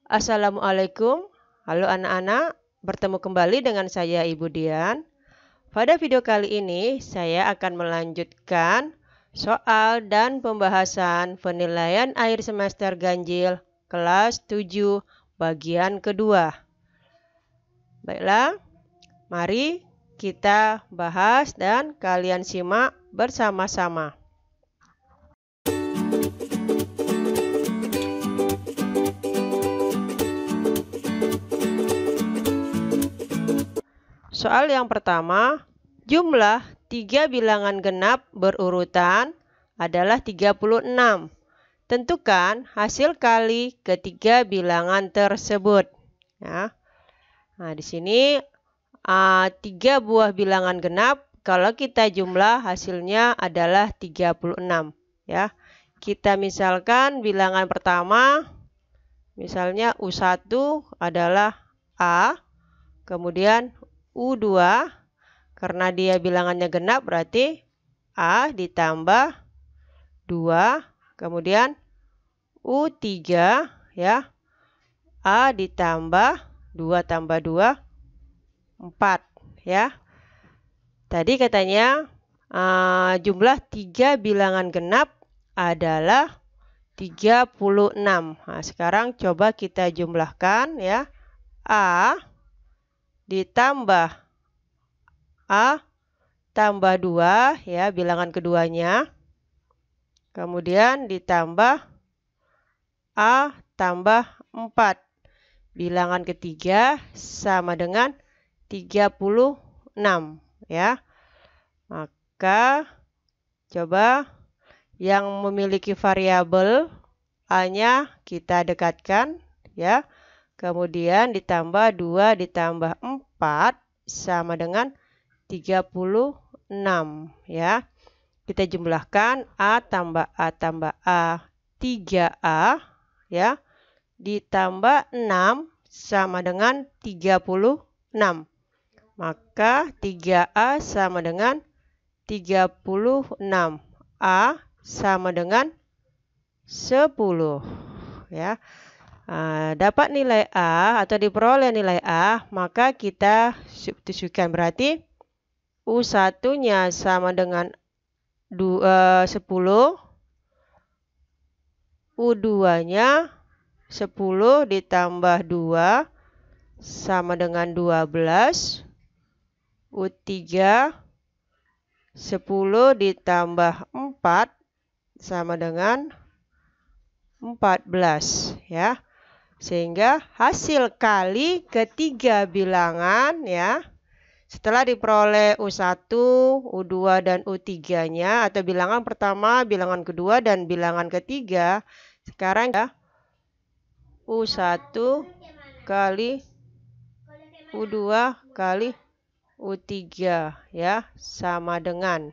Assalamualaikum, halo anak-anak, bertemu kembali dengan saya Ibu Dian. Pada video kali ini saya akan melanjutkan soal dan pembahasan penilaian akhir semester ganjil kelas 7 bagian kedua. Baiklah, mari kita bahas dan kalian simak bersama-sama. Soal yang pertama, jumlah 3 bilangan genap berurutan adalah 36. Tentukan hasil kali ketiga bilangan tersebut. Ya. Nah, di sini 3 buah bilangan genap, kalau kita jumlah hasilnya adalah 36. Ya. Kita misalkan bilangan pertama, misalnya U1 adalah A, kemudian U2, karena dia bilangannya genap berarti A ditambah 2, kemudian U3 ya, A ditambah 2 tambah 2, 4 ya. Tadi katanya jumlah 3 bilangan genap adalah 36. Nah, sekarang coba kita jumlahkan ya. A ditambah A tambah 2 ya, bilangan keduanya. Kemudian ditambah A tambah 4. Bilangan ketiga sama dengan 36 ya. Maka coba yang memiliki variabel A-nya kita dekatkan ya. Kemudian ditambah 2 ditambah 4 sama dengan 36 ya. Kita jumlahkan A tambah A tambah A 3A ya. Ditambah 6 sama dengan 36. Maka 3A sama dengan 36. A sama dengan 10 ya. Dapat nilai A atau diperoleh nilai A, maka kita substitusikan, berarti U1-nya sama dengan 10, U2-nya 10 ditambah 2 sama dengan 12, U3 10 ditambah 4 sama dengan 14 ya. Sehingga hasil kali ketiga bilangan ya, setelah diperoleh U1, U2, dan U3-nya atau bilangan pertama, bilangan kedua, dan bilangan ketiga, sekarang ya U1 kali U2 kali U3 ya, sama dengan,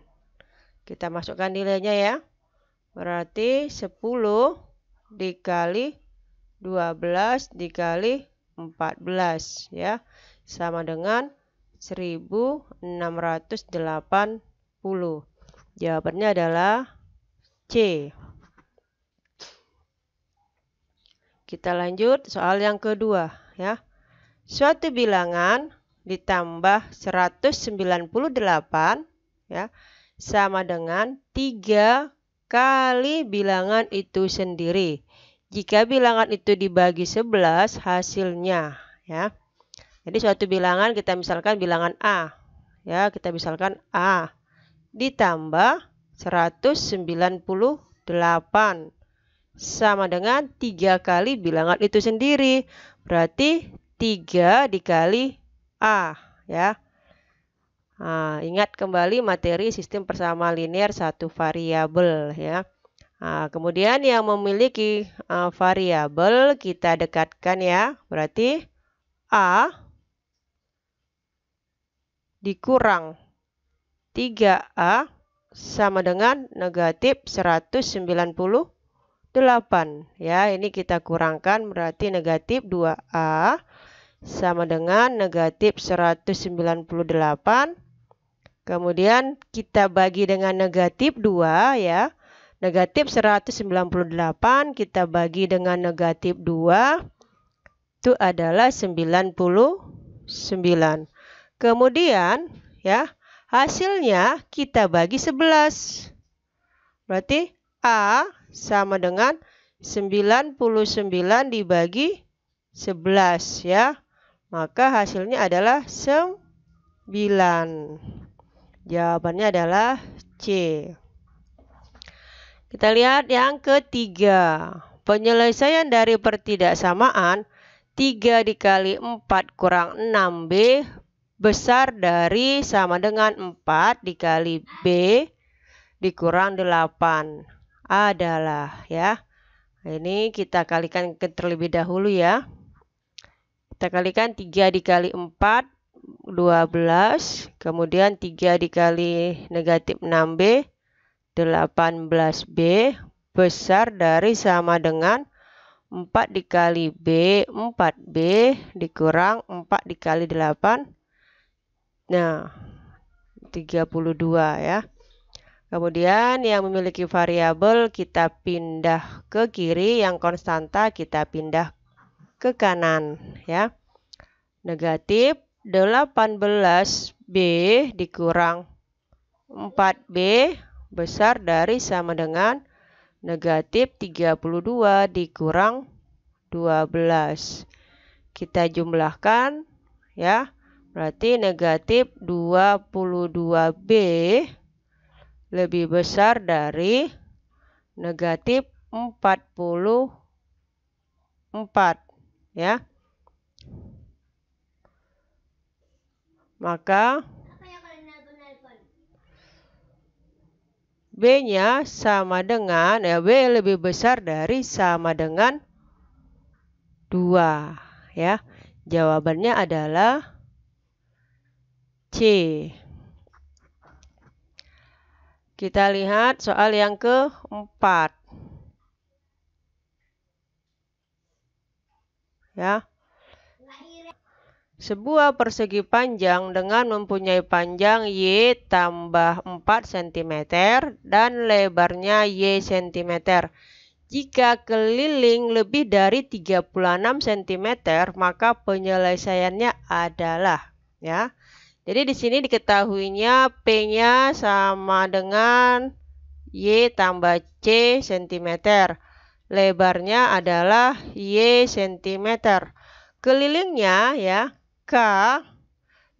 kita masukkan nilainya ya, berarti 10 dikali 12 dikali 14 ya, sama dengan 1680. Jawabannya adalah C. Kita lanjut soal yang kedua ya. Suatu bilangan ditambah 198 ya, sama dengan 3 kali bilangan itu sendiri. Jika bilangan itu dibagi 11 hasilnya ya. Jadi suatu bilangan kita misalkan bilangan A ya, kita misalkan A ditambah 198 sama dengan 3 kali bilangan itu sendiri. Berarti 3 dikali A ya. Ingat kembali materi sistem persamaan linear satu variabel ya. Kemudian yang memiliki variabel kita dekatkan ya. Berarti A dikurang 3A sama dengan negatif 198 ya. Ini kita kurangkan, berarti negatif 2A sama dengan negatif 198. Kemudian kita bagi dengan negatif 2 ya. Negatif 198 kita bagi dengan negatif 2 itu adalah 99. Kemudian ya, hasilnya kita bagi 11. Berarti A sama dengan 99 dibagi 11 ya. Maka hasilnya adalah 9. Jawabannya adalah C. Kita lihat yang ketiga. Penyelesaian dari pertidaksamaan 3 dikali 4 kurang 6B besar dari sama dengan 4 dikali B dikurang 8 adalah ya. Ini kita kalikan terlebih dahulu ya. Kita kalikan 3 dikali 4 12, kemudian 3 dikali negatif 6B 18B besar dari sama dengan 4 dikali B 4B dikurang 4 dikali 8. Nah, 32 ya. Kemudian yang memiliki variabel kita pindah ke kiri, yang konstanta kita pindah ke kanan ya. Negatif 18B dikurang 4B besar dari sama dengan negatif 32 dikurang 12. Kita jumlahkan ya. Berarti negatif 22B lebih besar dari negatif 44 ya. Maka B-nya sama dengan, ya B lebih besar dari sama dengan 2 ya. Jawabannya adalah C. Kita lihat soal yang keempat. Ya. Sebuah persegi panjang dengan mempunyai panjang Y tambah 4 cm dan lebarnya Y cm. Jika keliling lebih dari 36 cm, maka penyelesaiannya adalah ya. Jadi di sini diketahuinya P-nya sama dengan Y tambah C cm. Lebarnya adalah Y cm. Kelilingnya ya K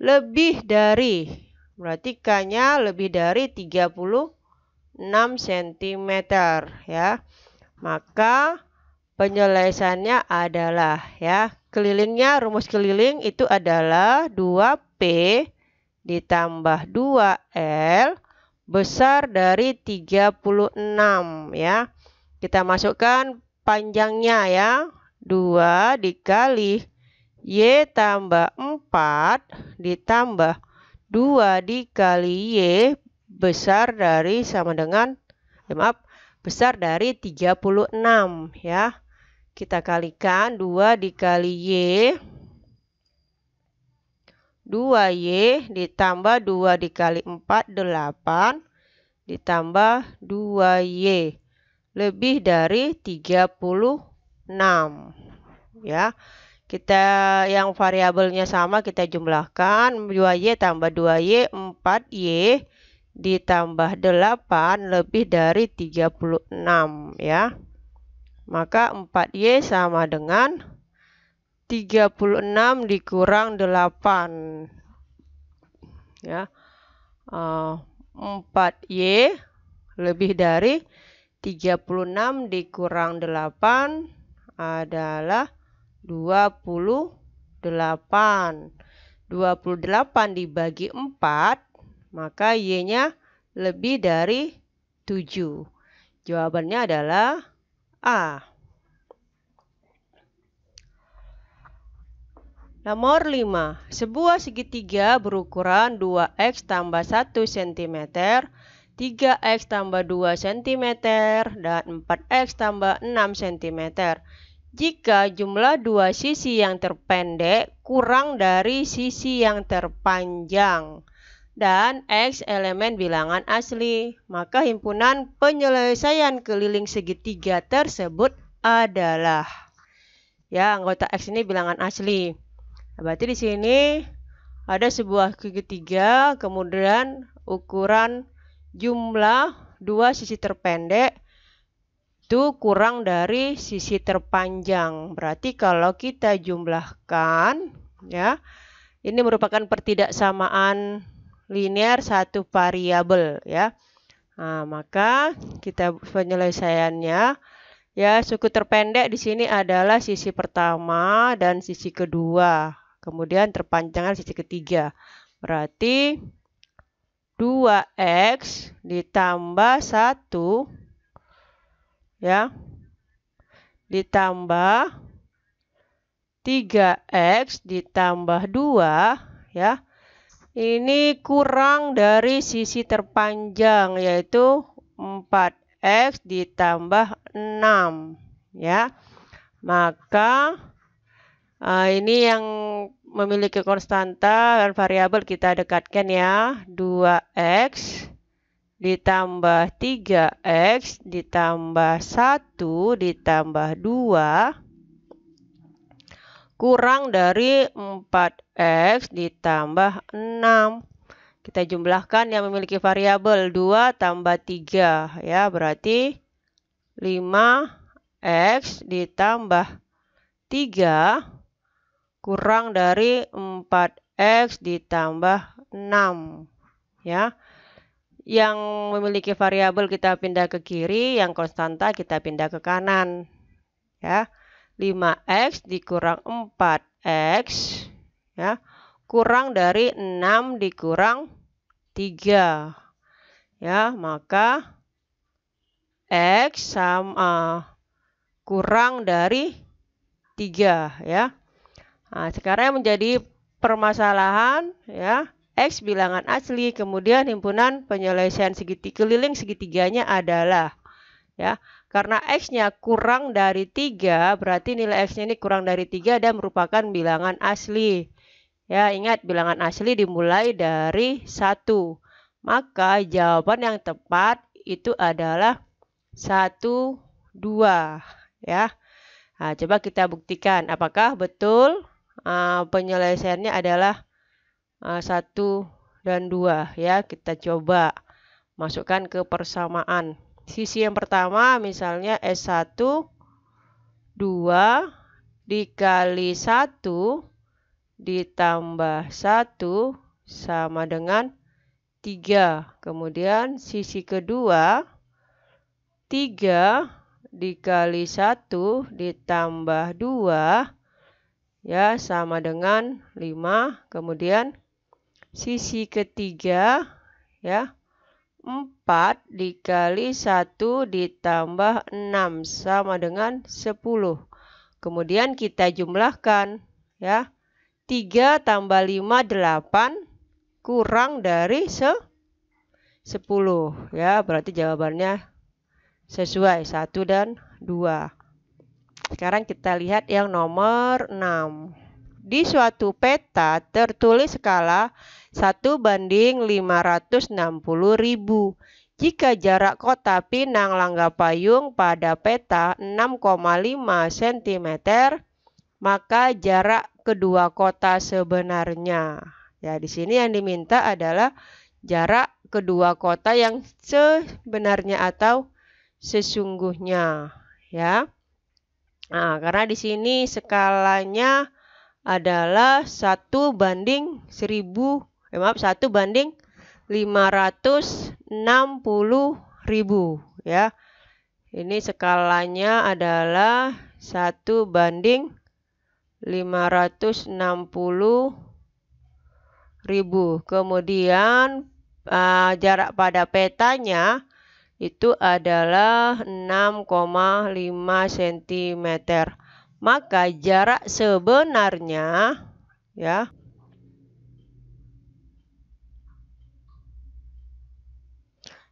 lebih dari, berarti K-nya lebih dari 36 cm ya. Maka penyelesaiannya adalah ya, kelilingnya, rumus keliling itu adalah 2P ditambah 2L besar dari 36 ya. Kita masukkan panjangnya ya, 2 dikali Y tambah 4 ditambah 2 dikali Y besar dari sama dengan, besar dari 36 ya. Kita kalikan 2 dikali Y, 2Y ditambah 2 dikali 4, 8 ditambah 2Y lebih dari 36 ya. Kita yang variabelnya sama kita jumlahkan, 2Y tambah 2Y 4Y ditambah 8 lebih dari 36 ya. Maka 4Y sama dengan 36 dikurang 8 ya. 4Y lebih dari 36 dikurang 8 adalah 28. 28 dibagi 4, maka Y-nya lebih dari 7. Jawabannya adalah A. Nomor 5. Sebuah segitiga berukuran 2x tambah 1 cm, 3x tambah 2 cm, dan 4x tambah 6 cm. Jika jumlah dua sisi yang terpendek kurang dari sisi yang terpanjang dan X elemen bilangan asli, maka himpunan penyelesaian keliling segitiga tersebut adalah. Ya, anggota X ini bilangan asli. Berarti di sini ada sebuah segitiga, kemudian ukuran jumlah dua sisi terpendek itu kurang dari sisi terpanjang. Berarti kalau kita jumlahkan, ya, ini merupakan pertidaksamaan linear satu variabel, ya. Nah, maka kita penyelesaiannya, ya, suku terpendek di sini adalah sisi pertama dan sisi kedua. Kemudian terpanjangnya sisi ketiga. Berarti 2x ditambah 1, ya, ditambah 3x ditambah 2, ya. Ini kurang dari sisi terpanjang, yaitu 4x ditambah 6, ya. Maka ini yang memiliki konstanta dan variabel kita dekatkan, ya. 2x ditambah 3x ditambah 1 ditambah 2 kurang dari 4x ditambah 6. Kita jumlahkan yang memiliki variabel 2 tambah 3, ya, berarti 5x ditambah 3 kurang dari 4x ditambah 6, ya. Yang memiliki variabel kita pindah ke kiri, yang konstanta kita pindah ke kanan, ya. 5x dikurang 4x, ya, kurang dari 6 dikurang 3, ya, maka x sama kurang dari 3, ya. Nah, sekarang menjadi permasalahan, ya, x bilangan asli, kemudian himpunan penyelesaian keliling segitiganya adalah, ya, karena x-nya kurang dari 3, berarti nilai x-nya ini kurang dari 3 dan merupakan bilangan asli. Ya, ingat bilangan asli dimulai dari 1. Maka jawaban yang tepat itu adalah 1, 2. Ya. Nah, coba kita buktikan apakah betul penyelesaiannya adalah 1 dan 2. Ya, kita coba masukkan ke persamaan. Sisi yang pertama misalnya S1 2 dikali 1 ditambah 1 sama dengan 3. Kemudian sisi kedua 3 dikali 1 ditambah 2, ya, sama dengan 5. Kemudian sisi ketiga, ya, 4 dikali 1 ditambah 6 sama dengan 10. Kemudian kita jumlahkan, ya. 3 tambah 5 8 kurang dari 10, ya. Berarti jawabannya sesuai 1 dan 2. Sekarang kita lihat yang nomor 6. Di suatu peta tertulis skala 1:560.000. Jika jarak kota Pinang Langgapayung pada peta 6,5 cm, maka jarak kedua kota sebenarnya. Ya, di sini yang diminta adalah jarak kedua kota yang sebenarnya atau sesungguhnya, ya. Nah, karena di sini skalanya adalah 1:560.000, ya. Ini skalanya adalah 1:560.000. Kemudian jarak pada petanya itu adalah 6,5 cm. Maka jarak sebenarnya, ya,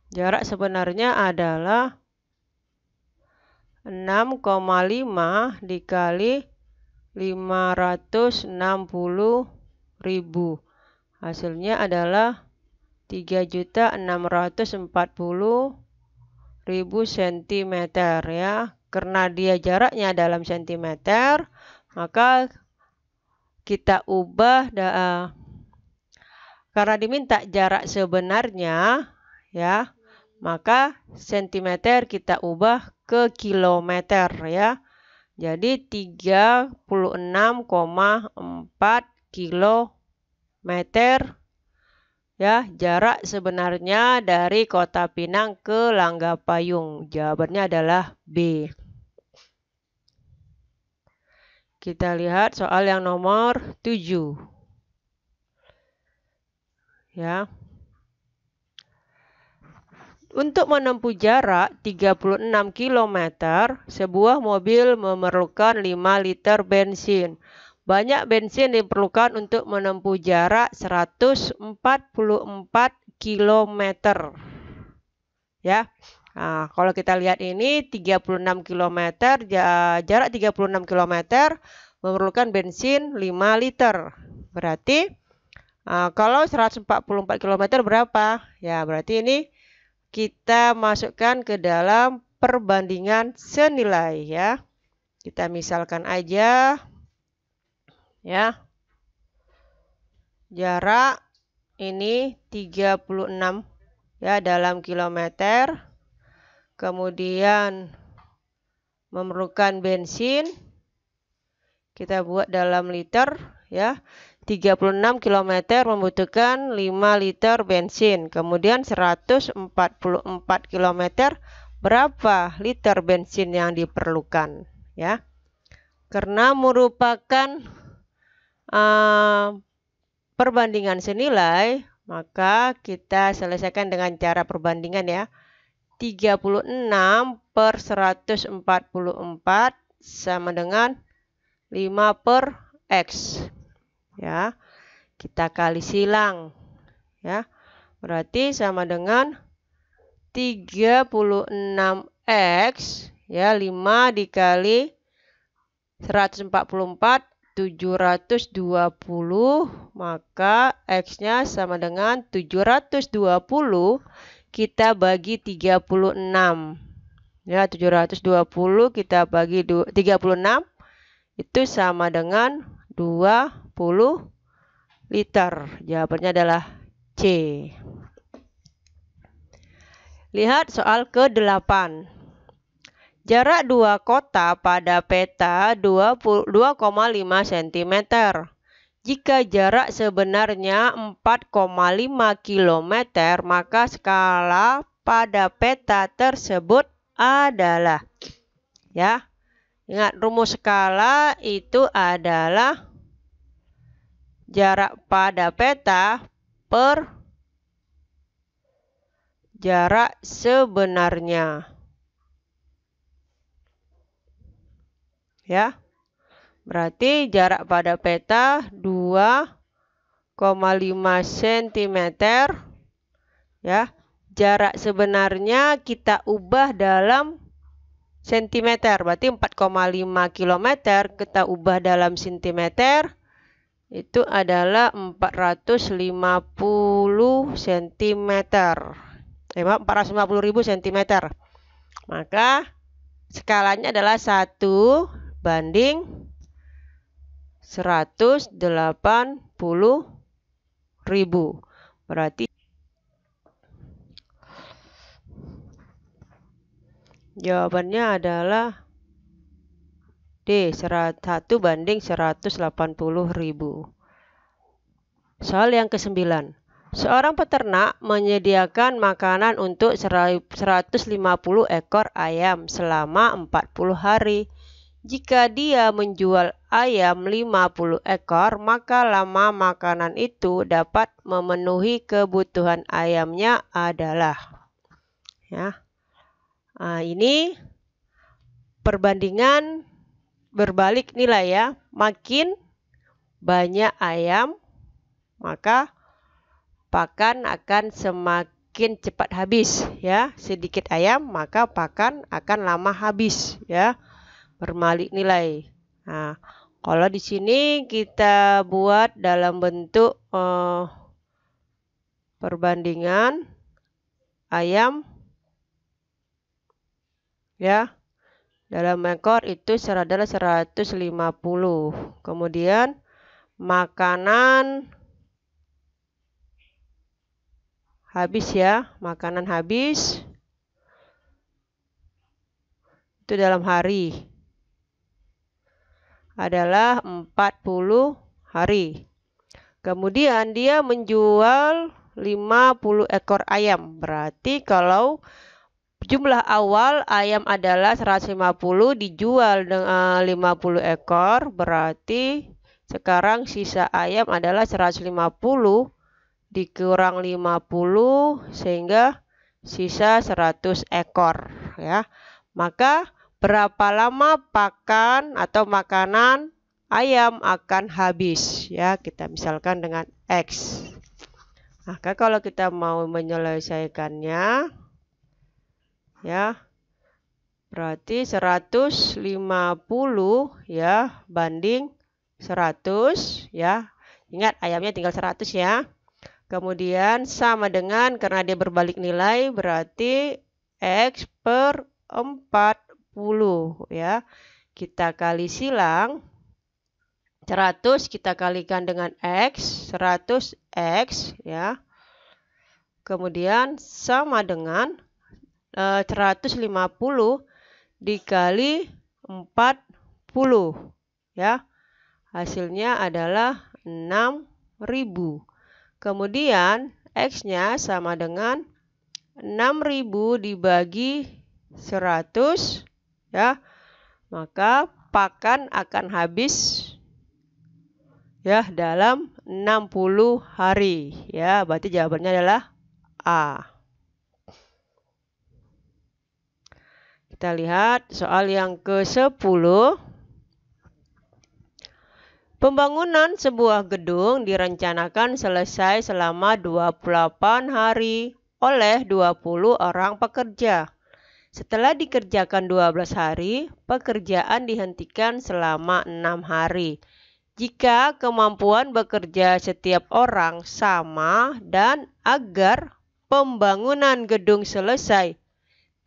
jarak sebenarnya adalah 6,5 dikali 560.000. Hasilnya adalah 3.640.000 cm, ya. karena dia jaraknya dalam sentimeter, maka kita ubah karena diminta jarak sebenarnya, ya, maka sentimeter kita ubah ke kilometer, ya. Jadi 36,4 kilometer, ya, jarak sebenarnya dari Kota Pinang ke Langgapayung. Jawabannya adalah B. Kita lihat soal yang nomor 7. Ya. Untuk menempuh jarak 36 km, sebuah mobil memerlukan 5 liter bensin. Banyak bensin diperlukan untuk menempuh jarak 144 km. Ya. Nah, kalau kita lihat ini 36 km, jarak 36 km memerlukan bensin 5 liter. Berarti kalau 144 km berapa? Ya, berarti ini kita masukkan ke dalam perbandingan senilai, ya. Kita misalkan aja, ya. Jarak ini 36, ya, dalam kilometer. Kemudian memerlukan bensin, kita buat dalam liter, ya. 36 km membutuhkan 5 liter bensin. Kemudian 144 km berapa liter bensin yang diperlukan, ya. Karena merupakan perbandingan senilai, maka kita selesaikan dengan cara perbandingan, ya. 36 per 144 sama dengan 5 per X. Ya, kita kali silang, ya, berarti sama dengan 36x, ya, 5 dikali 144, 720, maka x-nya sama dengan 720, kita bagi 36, ya, 720 kita bagi 36, itu sama dengan 20 liter. Jawabannya adalah C. Lihat soal ke-8. Jarak dua kota pada peta 2,5 cm. Jika jarak sebenarnya 4,5 km, maka skala pada peta tersebut adalah, ya. Ingat, rumus skala itu adalah jarak pada peta per jarak sebenarnya. Ya. Berarti jarak pada peta 2,5 cm. Ya. Jarak sebenarnya kita ubah dalam sentimeter. Berarti 4,5 km kita ubah dalam sentimeter. Itu adalah 450 cm. 450.000 cm. Maka skalanya adalah 1:180.000. Berarti jawabannya adalah D, 1:180.000. Soal yang ke-9. Seorang peternak menyediakan makanan untuk 150 ekor ayam selama 40 hari. Jika dia menjual ayam 50 ekor, maka lama makanan itu dapat memenuhi kebutuhan ayamnya adalah, ya. Nah, ini perbandingan berbalik nilai, ya. Makin banyak ayam, maka pakan akan semakin cepat habis, ya. Sedikit ayam, maka pakan akan lama habis, ya. Berbalik nilai. Nah, kalau di sini kita buat dalam bentuk perbandingan ayam, ya, Dalam ekor itu adalah 150. Kemudian makanan habis ya. Makanan habis itu dalam hari adalah 40 hari. Kemudian dia menjual 50 ekor ayam. Berarti kalau jumlah awal ayam adalah 150 dijual dengan 50 ekor. Berarti sekarang sisa ayam adalah 150 dikurang 50 sehingga sisa 100 ekor ya. Maka berapa lama pakan atau makanan ayam akan habis ya, kita misalkan dengan X. Maka kalau kita mau menyelesaikannya ya, berarti 150 ya banding 100 ya. Ingat ayamnya tinggal 100 ya. Kemudian sama dengan, karena dia berbalik nilai, berarti X per 40 ya. Kita kali silang, 100 kita kalikan dengan X, 100X ya. Kemudian sama dengan 150 dikali 40 ya. Hasilnya adalah 6.000. Kemudian X-nya sama dengan 6.000 dibagi 100 ya. Maka pakan akan habis ya dalam 60 hari ya. Berarti jawabannya adalah A. Kita lihat soal yang ke-10. Pembangunan sebuah gedung direncanakan selesai selama 28 hari oleh 20 orang pekerja. Setelah dikerjakan 12 hari, pekerjaan dihentikan selama 6 hari. Jika kemampuan bekerja setiap orang sama dan agar pembangunan gedung selesai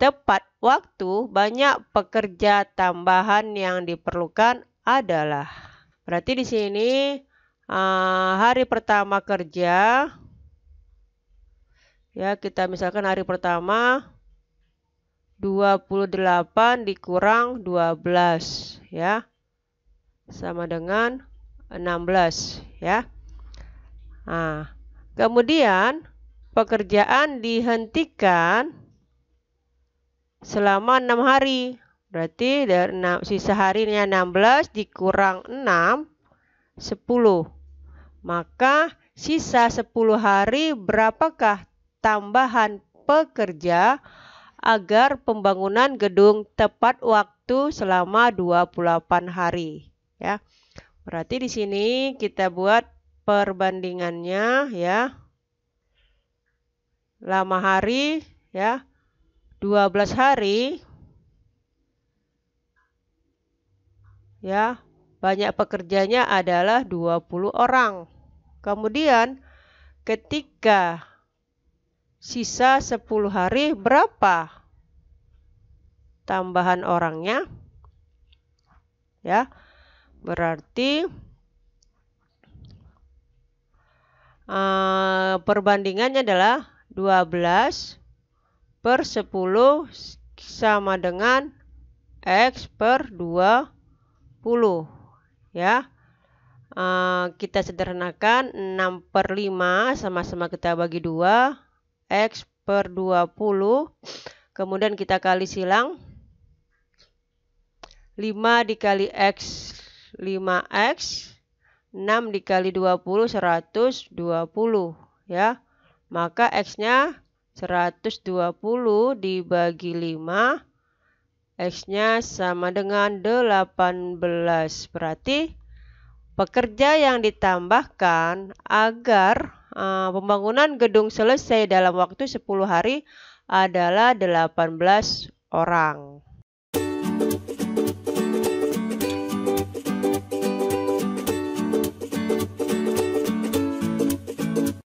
tepat waktu, banyak pekerja tambahan yang diperlukan adalah. Berarti di sini hari pertama kerja ya, kita misalkan hari pertama 28 dikurang 12 ya, sama dengan 16 ya. Kemudian pekerjaan dihentikan selama 6 hari. Berarti dari sisa harinya 16 dikurang 6, 10. Maka sisa 10 hari berapakah tambahan pekerja agar pembangunan gedung tepat waktu selama 28 hari ya. Berarti di sini kita buat perbandingannya ya. Lama hari ya, 12 hari ya, banyak pekerjanya adalah 20 orang. Kemudian ketika sisa 10 hari berapa tambahan orangnya ya. Berarti perbandingannya adalah 12 per 10 sama dengan X per 20 ya. Kita sederhanakan 6 per 5 sama-sama kita bagi 2, X per 20. Kemudian kita kali silang, 5 dikali X 5X, 6 dikali 20 120 ya. Maka X-nya 120 dibagi 5, X-nya sama dengan 18. Berarti pekerja yang ditambahkan agar pembangunan gedung selesai dalam waktu 10 hari adalah 18 orang.